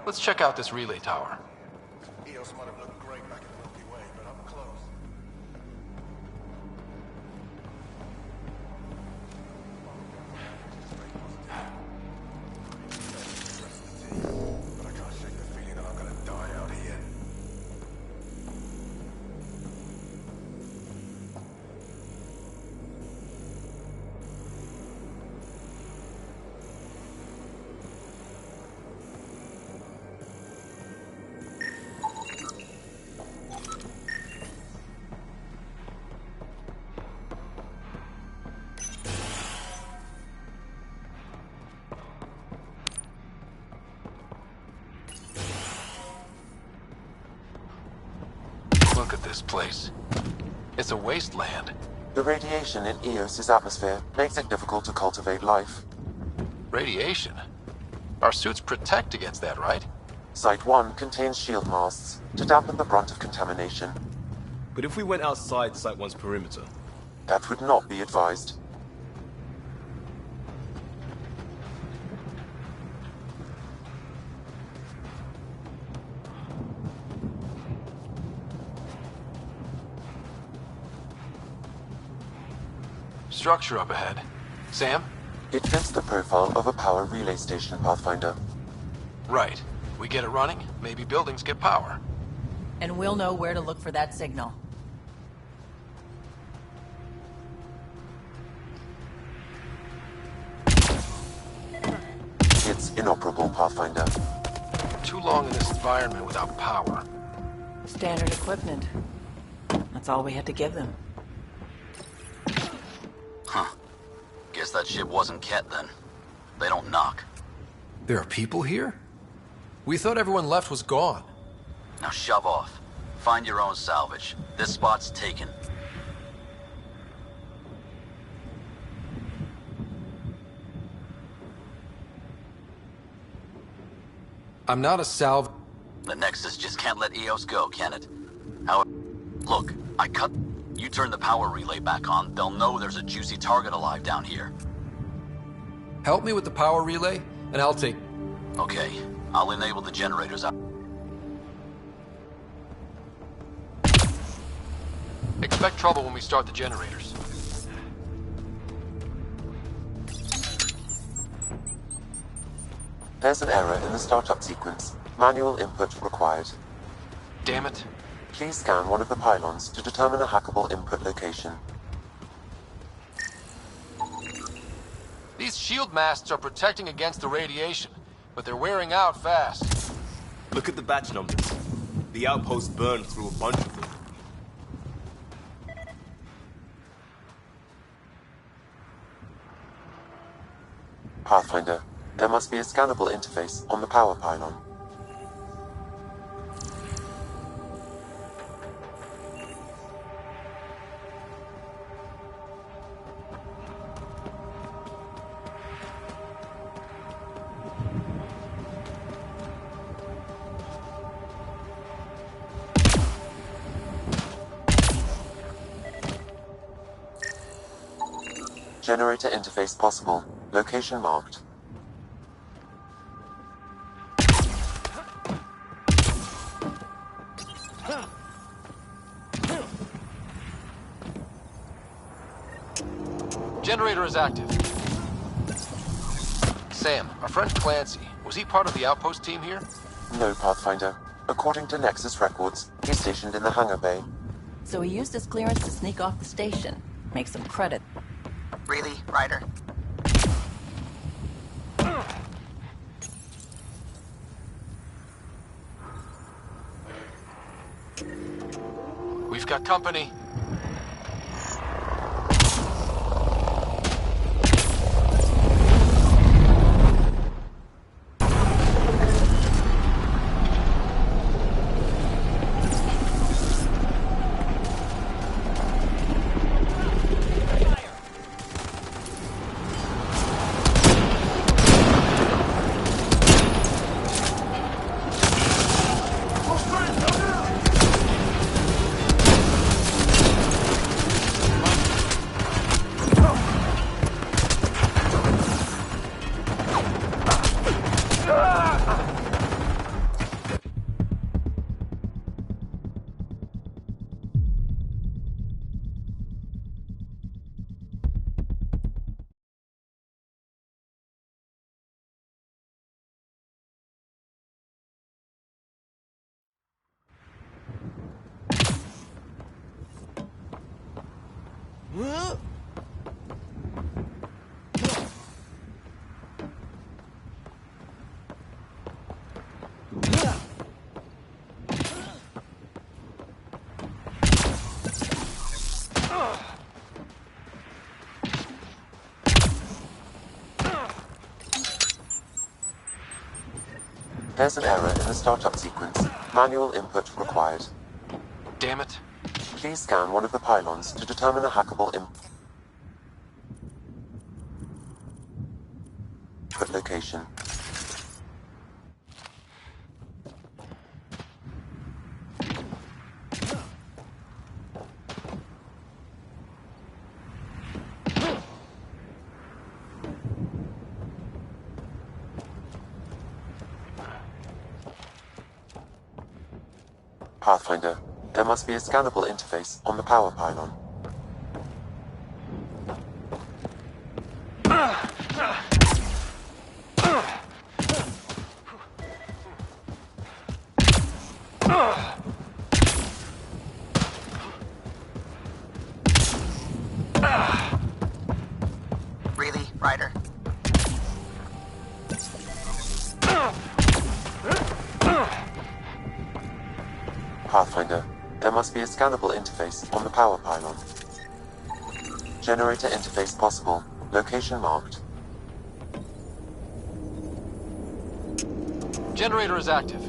Speaker 6: Let's check out this relay tower.
Speaker 10: EOS might have looked great back in the Milky Way, but up close. But I can't shake the feeling that I'm gonna die out here.
Speaker 6: Look at this place. It's a wasteland.
Speaker 7: The radiation in Eos's atmosphere makes it difficult to cultivate life.
Speaker 6: Radiation? Our suits protect against that, right?
Speaker 7: Site 1 contains shield masts to dampen the brunt of contamination.
Speaker 5: But if we went outside Site 1's perimeter?
Speaker 7: That would not be advised.
Speaker 6: Structure up ahead. Sam?
Speaker 7: It fits the profile of a power relay station, Pathfinder.
Speaker 6: Right. We get it running, maybe buildings get power.
Speaker 3: And we'll know where to look for that signal.
Speaker 7: It's inoperable, Pathfinder.
Speaker 6: Too long in this environment without power.
Speaker 3: Standard equipment. That's all we had to give them.
Speaker 11: Huh. Guess that ship wasn't Ket then. They don't knock.
Speaker 6: There are people here? We thought everyone left was gone.
Speaker 11: Now shove off. Find your own salvage. This spot's taken.
Speaker 6: I'm not a salv...
Speaker 11: The Nexus just can't let Eos go, can it? Look, I cut... You turn the power relay back on, they'll know there's a juicy target alive down here.
Speaker 6: Help me with the power relay, and I'll take...
Speaker 11: Okay, I'll enable the generators out.
Speaker 6: Expect trouble when we start the generators.
Speaker 7: There's an error in the startup sequence. Manual input required.
Speaker 6: Damn it.
Speaker 7: Please scan one of the pylons to determine a hackable input location.
Speaker 6: These shield masts are protecting against the radiation, but they're wearing out fast.
Speaker 5: Look at the batch numbers. The outpost burned through a bunch of them.
Speaker 7: Pathfinder, there must be a scannable interface on the power pylon. Generator interface possible. Location marked.
Speaker 6: Generator is active. Sam, our friend Clancy, was he part of the outpost team here?
Speaker 7: No, Pathfinder. According to Nexus records, he's stationed in the hangar bay.
Speaker 3: So he used his clearance to sneak off the station. Make some credit.
Speaker 8: Really, Ryder?
Speaker 6: We've got company.
Speaker 7: There's an error in the startup sequence. Manual input required.
Speaker 6: Damn it.
Speaker 7: Please scan one of the pylons to determine a hackable input location. Pathfinder, there must be a scannable interface on the power pylon.
Speaker 8: Really, Ryder?
Speaker 7: Pathfinder, there must be a scannable interface on the power pylon. Generator interface possible. Location marked.
Speaker 6: Generator is active.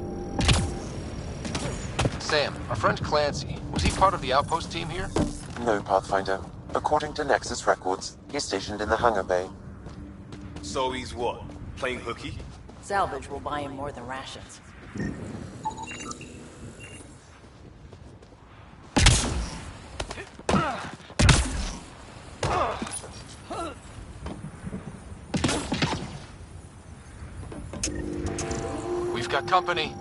Speaker 6: Sam, our friend Clancy, was he part of the outpost team here?
Speaker 7: No, Pathfinder. According to Nexus records, he's stationed in the hangar bay.
Speaker 9: So he's what? Playing hooky?
Speaker 3: Salvage will buy him more than rations.
Speaker 6: We've got company.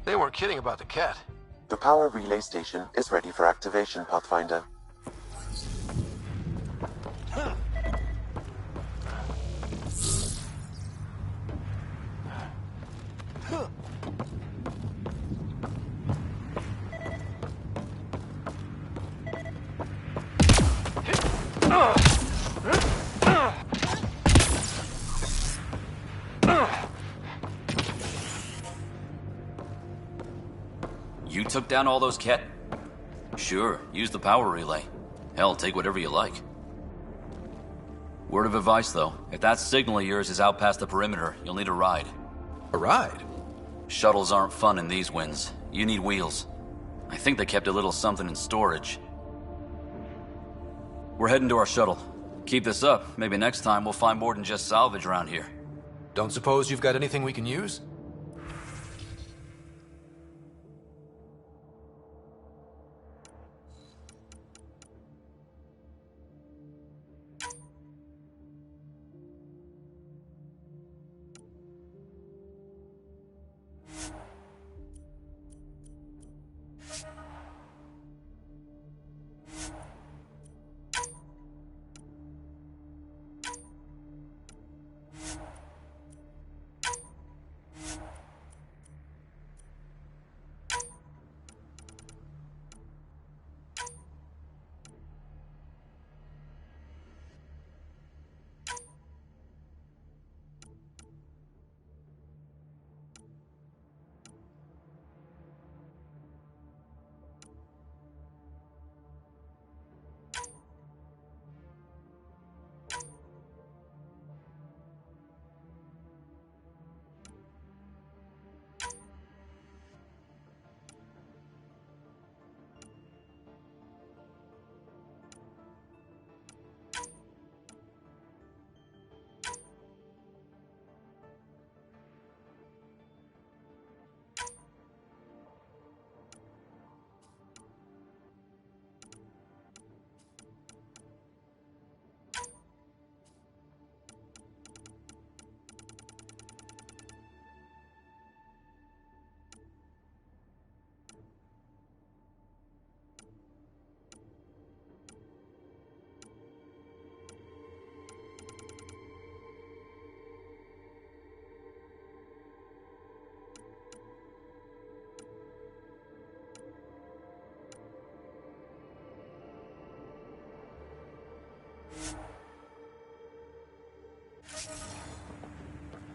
Speaker 6: They weren't kidding about the cat.
Speaker 7: The power relay station is ready for activation, Pathfinder.
Speaker 11: You took down all those Ket? Sure, use the power relay. Hell, take whatever you like. Word of advice, though. If that signal of yours is out past the perimeter, you'll need a ride.
Speaker 6: A ride?
Speaker 11: Shuttles aren't fun in these winds. You need wheels. I think they kept a little something in storage. We're heading to our shuttle. Keep this up. Maybe next time we'll find more than just salvage around here.
Speaker 6: Don't suppose you've got anything we can use?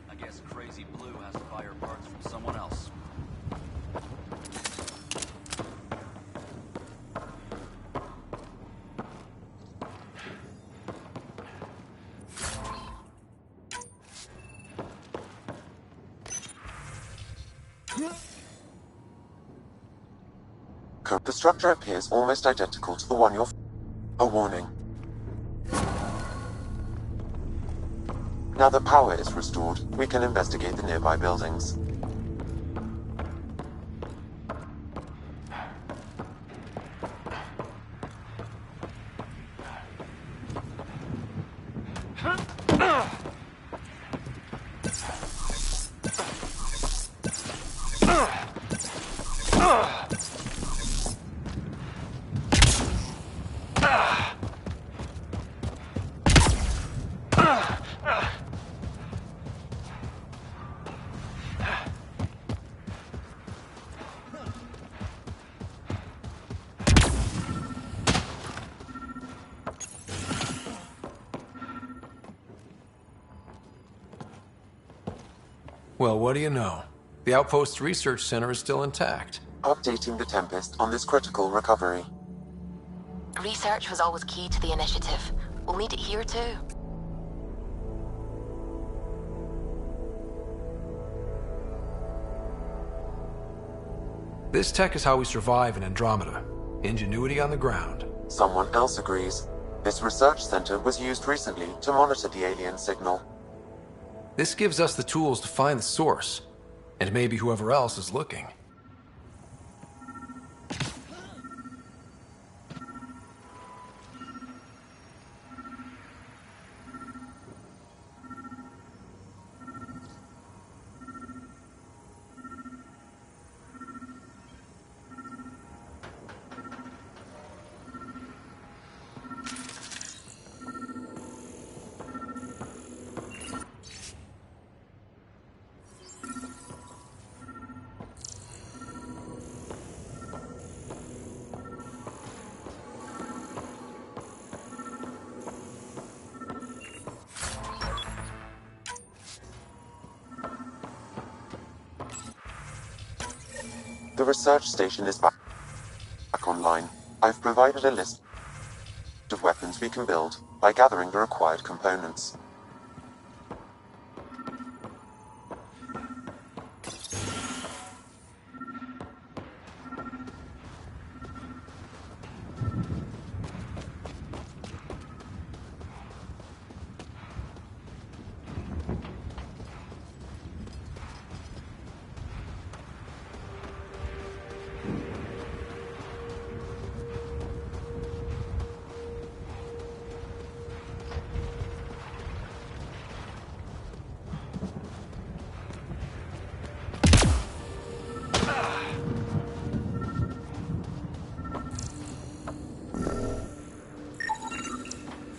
Speaker 11: I guess Crazy Blue has to buy her parts from someone else.
Speaker 7: The structure appears almost identical to the one you're... A warning. Now that power is restored, we can investigate the nearby buildings.
Speaker 6: Well, what do you know? The Outpost Research Center is still intact.
Speaker 7: Updating the Tempest on this critical recovery.
Speaker 13: Research was always key to the initiative. We'll need it here too.
Speaker 6: This tech is how we survive in Andromeda. Ingenuity on the ground.
Speaker 7: Someone else agrees. This research center was used recently to monitor the alien signal.
Speaker 6: This gives us the tools to find the source, and maybe whoever else is looking.
Speaker 7: The research station is back online. I've provided a list of weapons we can build by gathering the required components.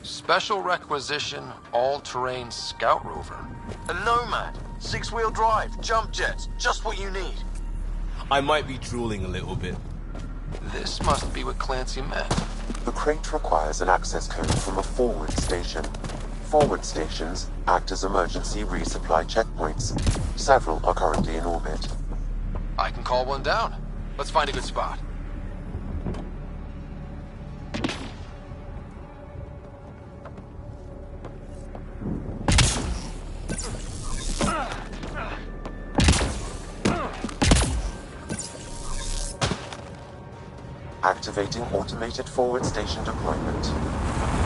Speaker 6: Special requisition, all-terrain scout rover.
Speaker 23: A Nomad, 6-wheel drive, jump jets, just what you need.
Speaker 5: I might be drooling a little bit.
Speaker 6: This must be what Clancy meant.
Speaker 7: The crate requires an access code from a forward station. Forward stations act as emergency resupply checkpoints. Several are currently in orbit.
Speaker 6: I can call one down. Let's find a good spot.
Speaker 7: Activating automated forward station deployment.